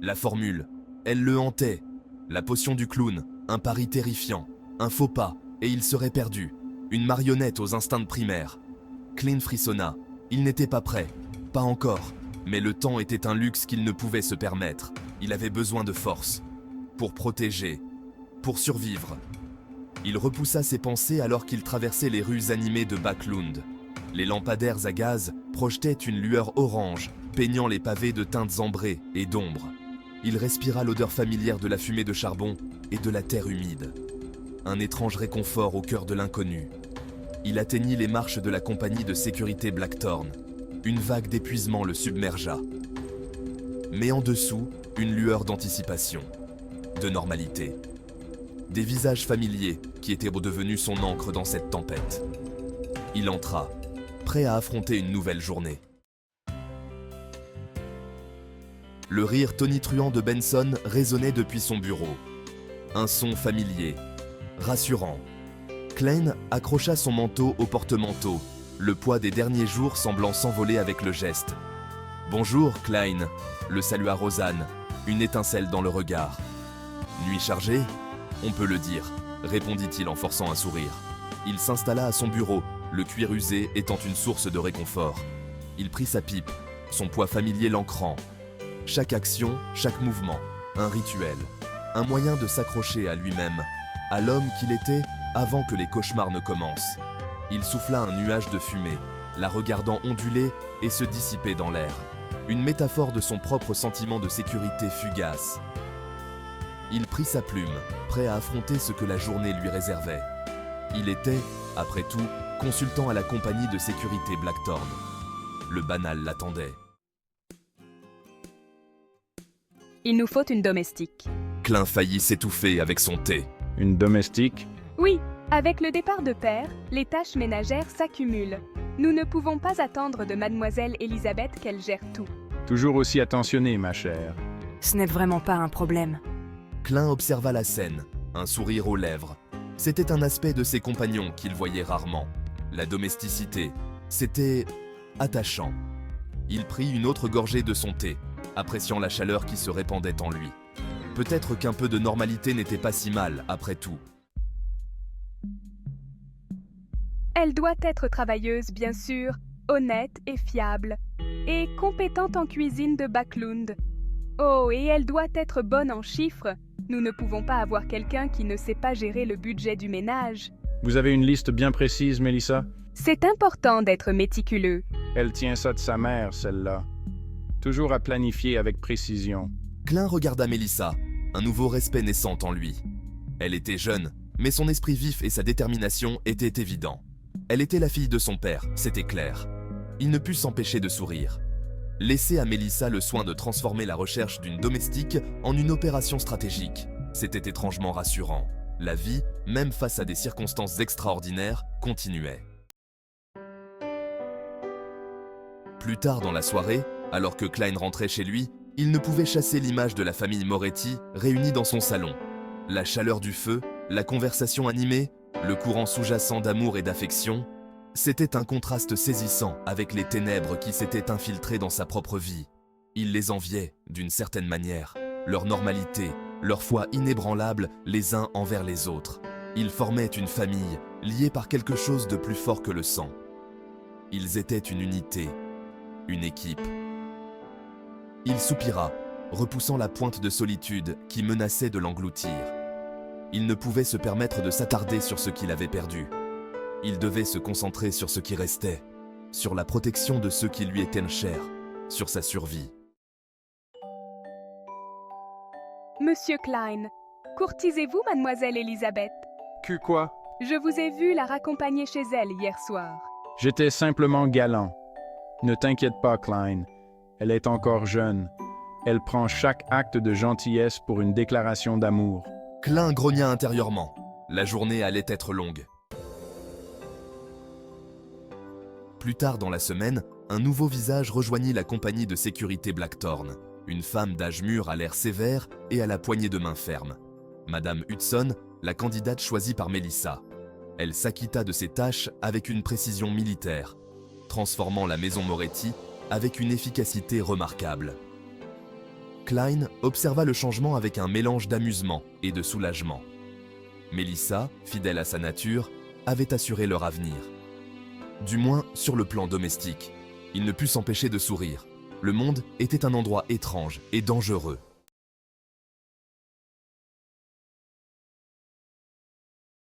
La formule, elle le hantait. La potion du clown, un pari terrifiant, un faux pas, et il serait perdu. Une marionnette aux instincts primaires. Klein frissonna. Il n'était pas prêt. Pas encore. Mais le temps était un luxe qu'il ne pouvait se permettre. Il avait besoin de force. Pour protéger. Pour survivre. Il repoussa ses pensées alors qu'il traversait les rues animées de Backlund. Les lampadaires à gaz projetaient une lueur orange, peignant les pavés de teintes ambrées et d'ombre. Il respira l'odeur familière de la fumée de charbon et de la terre humide. Un étrange réconfort au cœur de l'inconnu. Il atteignit les marches de la compagnie de sécurité Blackthorn. Une vague d'épuisement le submergea. Mais en dessous, une lueur d'anticipation, de normalité. Des visages familiers qui étaient redevenus son encre dans cette tempête. Il entra, prêt à affronter une nouvelle journée. Le rire tonitruant de Benson résonnait depuis son bureau. Un son familier, rassurant. Klein accrocha son manteau au porte-manteau, le poids des derniers jours semblant s'envoler avec le geste. « Bonjour, Klein », le salua Rosanne, une étincelle dans le regard. « Nuit chargée ? On peut le dire », répondit-il en forçant un sourire. Il s'installa à son bureau, le cuir usé étant une source de réconfort. Il prit sa pipe, son poids familier l'ancrant. Chaque action, chaque mouvement, un rituel, un moyen de s'accrocher à lui-même, à l'homme qu'il était avant que les cauchemars ne commencent. Il souffla un nuage de fumée, la regardant onduler et se dissiper dans l'air. Une métaphore de son propre sentiment de sécurité fugace. Il prit sa plume, prêt à affronter ce que la journée lui réservait. Il était, après tout, consultant à la compagnie de sécurité Blackthorn. Le banal l'attendait. Il nous faut une domestique. Klein faillit s'étouffer avec son thé. Une domestique? Oui, avec le départ de père, les tâches ménagères s'accumulent. Nous ne pouvons pas attendre de mademoiselle Elisabeth qu'elle gère tout. Toujours aussi attentionnée, ma chère. Ce n'est vraiment pas un problème. Klein observa la scène, un sourire aux lèvres. C'était un aspect de ses compagnons qu'il voyait rarement. La domesticité, c'était attachant. Il prit une autre gorgée de son thé, appréciant la chaleur qui se répandait en lui. Peut-être qu'un peu de normalité n'était pas si mal, après tout. Elle doit être travailleuse, bien sûr, honnête et fiable, et compétente en cuisine de Backlund. Oh, et elle doit être bonne en chiffres. Nous ne pouvons pas avoir quelqu'un qui ne sait pas gérer le budget du ménage. Vous avez une liste bien précise, Mélissa? C'est important d'être méticuleux. Elle tient ça de sa mère, celle-là. Toujours à planifier avec précision. Klein regarda Mélissa, un nouveau respect naissant en lui. Elle était jeune, mais son esprit vif et sa détermination étaient évidents. Elle était la fille de son père, c'était clair. Il ne put s'empêcher de sourire. Laisser à Mélissa le soin de transformer la recherche d'une domestique en une opération stratégique, c'était étrangement rassurant. La vie, même face à des circonstances extraordinaires, continuait. Plus tard dans la soirée, alors que Klein rentrait chez lui, il ne pouvait chasser l'image de la famille Moretti réunie dans son salon. La chaleur du feu, la conversation animée, le courant sous-jacent d'amour et d'affection, c'était un contraste saisissant avec les ténèbres qui s'étaient infiltrées dans sa propre vie. Il les enviait, d'une certaine manière, leur normalité, leur foi inébranlable les uns envers les autres. Ils formaient une famille, liée par quelque chose de plus fort que le sang. Ils étaient une unité, une équipe. Il soupira, repoussant la pointe de solitude qui menaçait de l'engloutir. Il ne pouvait se permettre de s'attarder sur ce qu'il avait perdu. Il devait se concentrer sur ce qui restait, sur la protection de ceux qui lui étaient chers, sur sa survie. Monsieur Klein, courtisez-vous mademoiselle Elisabeth? Quoi? Je vous ai vu la raccompagner chez elle hier soir. J'étais simplement galant. Ne t'inquiète pas, Klein. Elle est encore jeune. Elle prend chaque acte de gentillesse pour une déclaration d'amour. Klein grogna intérieurement. La journée allait être longue. Plus tard dans la semaine, un nouveau visage rejoignit la compagnie de sécurité Blackthorn. Une femme d'âge mûr à l'air sévère et à la poignée de main ferme. Madame Hudson, la candidate choisie par Mélissa. Elle s'acquitta de ses tâches avec une précision militaire, transformant la maison Moretti avec une efficacité remarquable. Klein observa le changement avec un mélange d'amusement et de soulagement. Mélissa, fidèle à sa nature, avait assuré leur avenir. Du moins sur le plan domestique. Il ne put s'empêcher de sourire. Le monde était un endroit étrange et dangereux.